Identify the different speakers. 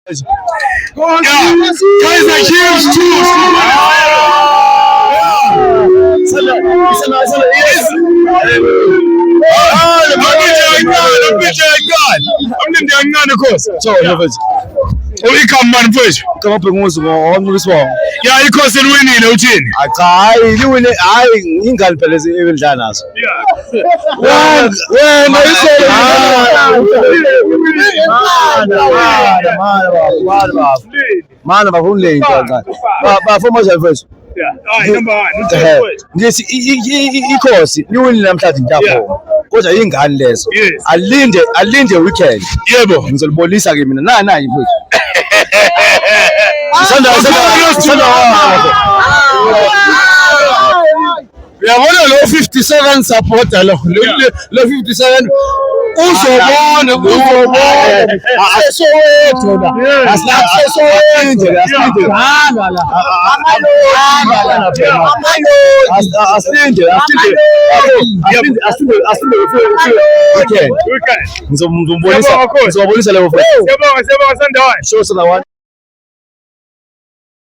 Speaker 1: Guys are huge too. Uyikhambani mfethu?
Speaker 2: Kama phengumuzi ngoMnumzane.
Speaker 1: Ya iKhosi liwinile uthini?
Speaker 2: Cha hayi liwine hayi ingane phela ebedlala nazo. Wena isolo. Mana bafundile into xa. Bafoma njani mfethu?
Speaker 1: Hayi number 1.
Speaker 2: Ngithi iKhosi liwinile namhlanje ngiyapho. Kodwa ingane lezo. Alinde weekend.
Speaker 1: Yebo.
Speaker 2: Ngizolibonisa ke mina. Nayi mfethu.
Speaker 1: Uyabona lo 57 supporter lo 57 uzobona
Speaker 2: ngizobonisa leyo.
Speaker 1: Siyabonga Sandawana.
Speaker 2: Show Sandawana.